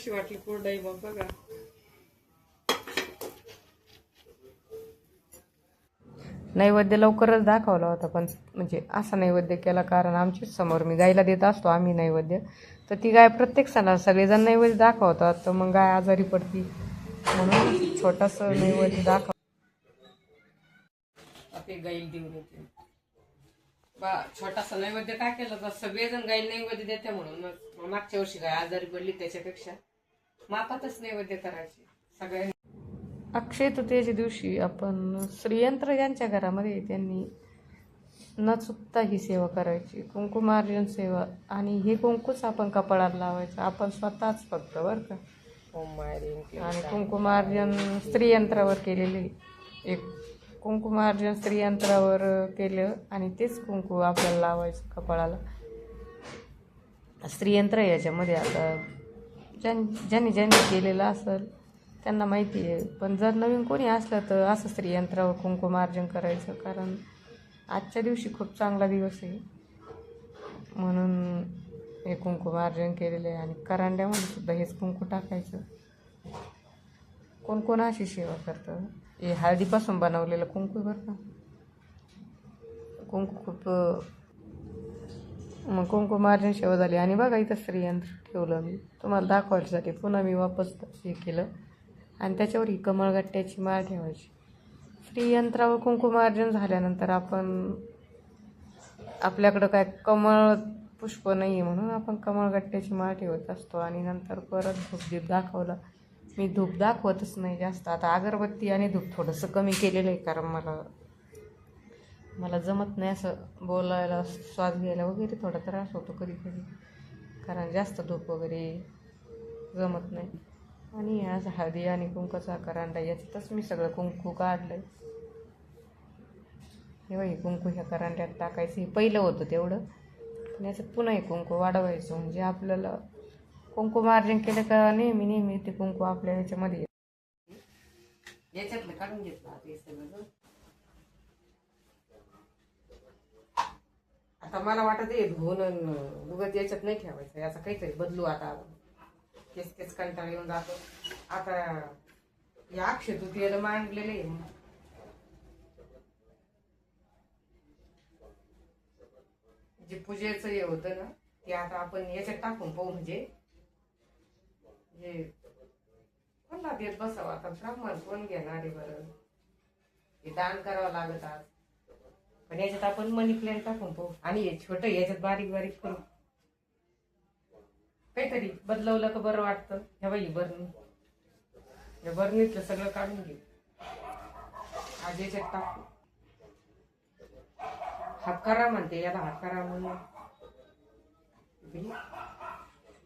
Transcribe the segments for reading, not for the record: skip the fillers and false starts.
कशी वाटली कुरडई मग बघा. नैवेद्य लवकरच दाखवला होता, पण म्हणजे असा नैवेद्य केला कारण आमच्याच समोर मी गायला देत असतो आम्ही नैवेद्य, तर ती गाय प्रत्येक सणाला सगळेजण नैवेद्य दाखवतात, तर मग गाय आजारी पडती म्हणून छोटासा नैवेद्य दाखव ते गाईल देऊन येते बा. छोटासा नैवेद्य काय केलं तर सगळेजण गाईल नैवेद्य देते म्हणून मग मागच्या वर्षी गाय आजारी पडली, त्याच्यापेक्षा मापातच नैवेद्य करायचे सगळ्यांनी. अक्षय तृतीयेच्या दिवशी आपण श्रीयंत्र ज्यांच्या घरामध्ये त्यांनी न चुकता ही सेवा करायची, कुंकुमार्जन सेवा. आणि हे कुंकूच आपण कपाळाला लावायचं आपण स्वतःच फक्त बरं का. आणि कुंकुमार्जन स्त्रीयंत्रावर केलेले, एक कुंकुमार्जन स्त्रीयंत्रावर केलं आणि तेच कुंकू आपल्याला लावायचं कपाळाला. स्त्रीयंत्र याच्यामध्ये आता ज्यांनी केलेलं असेल त्यांना माहिती आहे, पण जर नवीन कोणी असलं तर असं स्त्रीयंत्रावर कुंकुमार्जन करायचं, कारण आजच्या दिवशी खूप चांगला दिवस आहे म्हणून हे कुंकुमार्जन केलेलं आहे. आणि करांड्यामध्ये सुद्धा हेच कुंकू टाकायचं. कोण कोण अशी सेवा करतं. हे हळदीपासून बनवलेलं कुंकू बरं का. कुंकू खूप मग कुंकुमार्जन सेवा झाली. आणि बघा इथं स्त्रीयंत्र ठेवलं मी तुम्हाला दाखवायसाठी, पुन्हा मी वापस हे केलं आणि त्याच्यावर ही कमळगट्ट्याची माळ ठेवायची. स्त्रीयंत्रावर कुंकुमार्जन झाल्यानंतर आपण आपल्याकडं काय कमळ पुष्प नाही आहे म्हणून आपण कमळगट्ट्याची माळ ठेवत असतो. आणि नंतर परत धूपदीप दाखवला. मी धूप दाखवतच नाही जास्त, आता अगरबत्ती आणि धूप थोडंसं कमी केलेलं आहे, कारण मला जमत नाही असं बोलायला, श्वास घ्यायला वगैरे थोडा त्रास होतो कधी कधी, कारण जास्त धूप वगैरे जमत नाही. आणि आज हळदी आणि कुंकाचा करांडा याच्यातच मी सगळं कुंकू काढलं आहे. हे हे कुंकू ह्या करांड्यात टाकायचं, हे पहिलं होतं तेवढं, पण याच्यात पुन्हा हे कुंकू वाढवायचं, म्हणजे आपल्याला कुंकुमार्जन केलं का नेहमी ते कुंकू आपल्या ह्याच्यामध्ये याच्यातलं काढून घेतलं. आता मला वाटत आहे धुवून उगत याच्यात नाही ठेवायचं, याचा काहीतरी बदलू. आता केस कंटाळा येऊन जातो. आता या अक्षय तृतीयेला मांडलेले जे पूजेचं हे होतं ना, ते आता आपण याच्यात टाकून पाहू. म्हणजे हे कोणला देत बसावं आता, ब्राह्मण कोण घेणार आहे बरं, हे दान करावं लागत आज. पण याच्यात आपण मनी प्लॅन्ट टाकून पाहू. आणि हे छोटं याच्यात बारीक बारीक करू, काहीतरी बदलवलं का बरं वाटतं. ह्या बाई बरणी, या बरणीतलं सगळं काढून घे, आज याच्यात टाकू. हातकारा म्हणते याला, हातकारा म्हणून.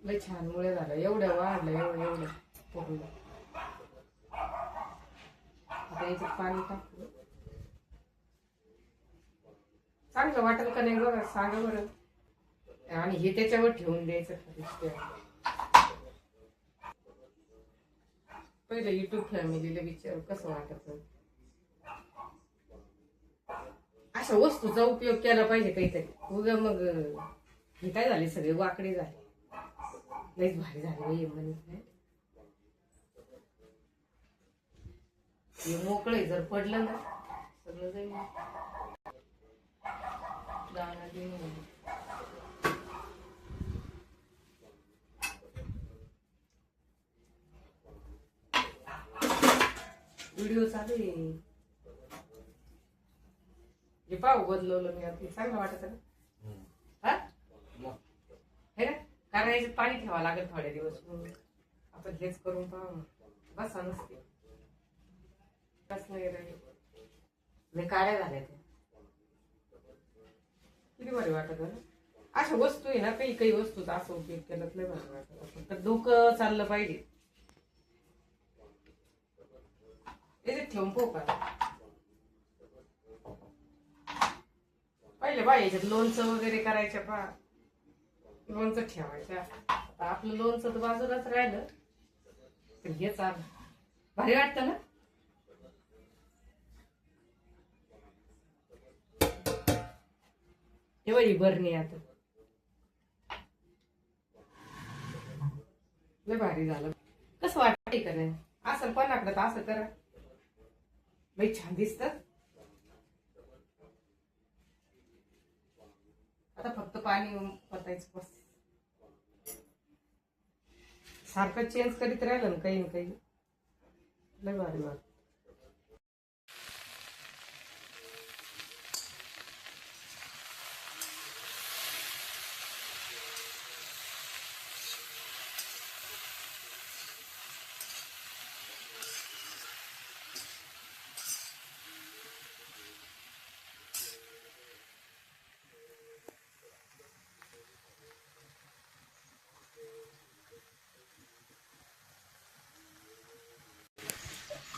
लय छान मुळे झालं, एवढं वाढलं एवढं पूर्ण. आता याच्यात पाणी टाकू. चांगलं वाटेल का नाही बघा, सांगा बरं. आणि हे त्याच्यावर ठेवून द्यायचं. पहिलं युट्यूब फॅमिलीला विचार कसं वाटत. अशा वस्तूचा उपयोग केला पाहिजे काहीतरी. उगा मग हे काय झाले, सगळे वाकडे झाले. लईच भारी झाले म्हणे. हे मोकळे जर पडलं ना सगळं जाईल. व्हिडिओ चालू आहे. हे पाहू बदलवलं मी, आता चांगलं वाटत ना. हे ना, कारण याच्यात पाणी ठेवावं लागेल थोडे दिवस, आपण हेच करून पाहू. बसा नसते कस नाही राहिले, काळ्या झाल्या त्या. किती बरे वाटत ना अशा वस्तू आहे ना. काही वस्तूचा असं उपयोग केला नाही बरं वाटत. फक्त डोकं चाललं पाहिजे. याच्यात ठेवून पाहू का पहिले बाई, याच्यात लोणचं वगैरे करायच्या पा, लोणचं ठेवायच्या. आपलं लोणचं तर बाजूलाच राहिलं, तर हे चाल भारी वाटतं ना. हे बरणी आता लय भारी झालं. कसं वाटतंय का नाही? असं पण आकडं तर असं करा, लय छान दिसत. आता फक्त पाणी ओतायचं बस. सारखं चेंज करीत राहिलं ना काही ना काही, लय भारी वाटत.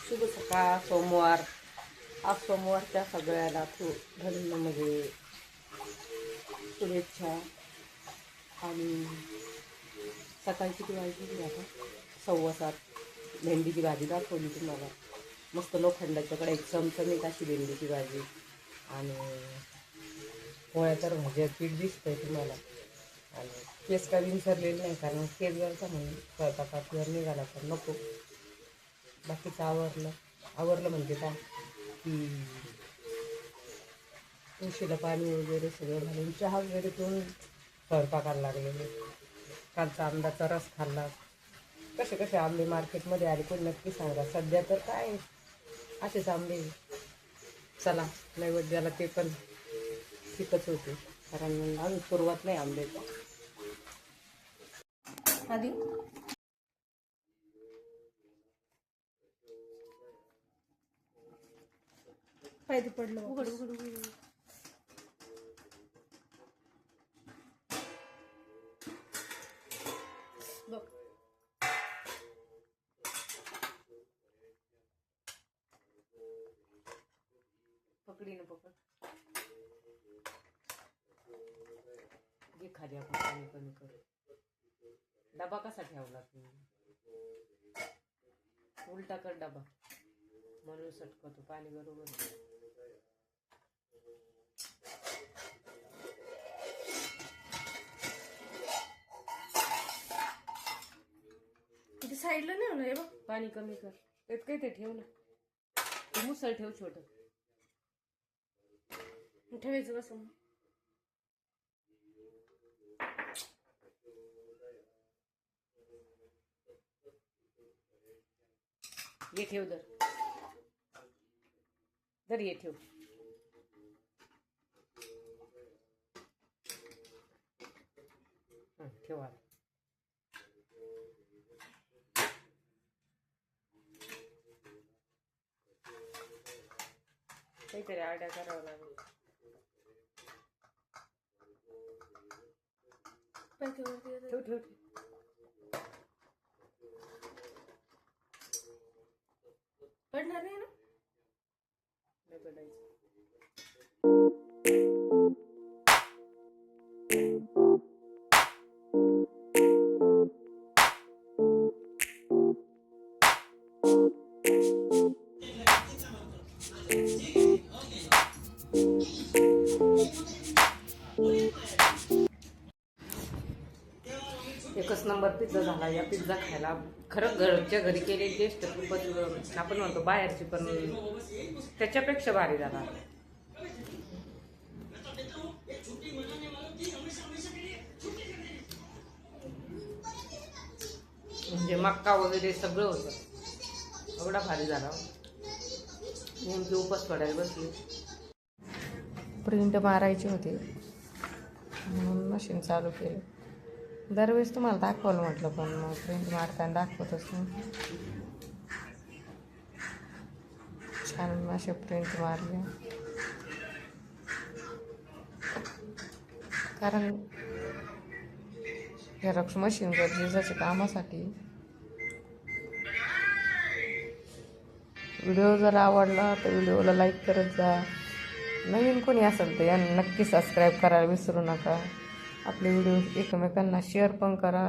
शुभ सकाळ. सोमवार. आज सोमवारच्या सगळ्याला म्हणजे शुभेच्छा. आणि सकाळी किती वाजली आता? 7:15. भेंडीची भाजी दाखवली तुम्हाला. मस्त लोखंडाच्याकडे एक चमचमीत अशी भेंडीची भाजी. आणि पोळ्या तर म्हणजे पीठ दिसतंय तुम्हाला. आणि केस का विसरलेलं नाही, कारण केस घालता म्हणून स्वयंपाकावर निघाला तर नको. बाकीचं आवरलं म्हणजे काय की तुळशीला पाणी वगैरे सगळं घालून चहा वगैरे पिऊन स्वयंपाकाला लागलेले. कालचा आंब्याचा रस खाल्ला. कसे कसे आंबे मार्केटमध्ये आले कोणी नक्की सांगा. सध्या तर काय असेच आंबे. चला नैवेद्याला ते पण पिकच होते, कारण अजून सुरुवात नाही आंब्याची. आधी पाहिजे पडलं. उघड उघड उघड. बघ पकडी ना पकड. जे खाली आपण पाणी कमी करू. डबा कसा ठेवला तुम्ही? उलटा कर डबा, म्हणून सटकतो पाणी बरोबर. साईडला नाही होणार बघ. पाणी कमी कर. त्यात काही ते ठेव ना. ते मुसळ ठेव छोट. ठेवायचं कसं? ये ठेव दर ये ठेव. ठेवा. काहीतरी आड्या करावं लागेल. ठेव ठेव. पडणार नाही ना? नाही पडायचं. एकच नंबर पिझ्झा झाला. या पिझ्झा खायला खरं घरच्या घरी केलेली टेस्ट खूपच, आपण म्हणतो बाहेरची, पण त्याच्यापेक्षा भारी झाला. म्हणजे मक्का वगैरे सगळं होतं. एवढा भारी झाला. नेमकी उपास पडायला बसली. प्रिंट मारायची होती म्हणून मशीन चालू केली. दरवेळेस तुम्हाला दाखवलं म्हटलं, पण मग प्रिंट मारताना दाखवतच नाही. छान असे प्रिंट मारले, कारण झेरॉक्स मशीन गरजेचं कामासाठी. व्हिडिओ जर आवडला तर व्हिडिओला लाईक करत जा. नवीन कोणी असेल तर यांना नक्की सबस्क्राईब करायला विसरू नका. आपले व्हिडिओ एकमेकांना शेअर पण करा.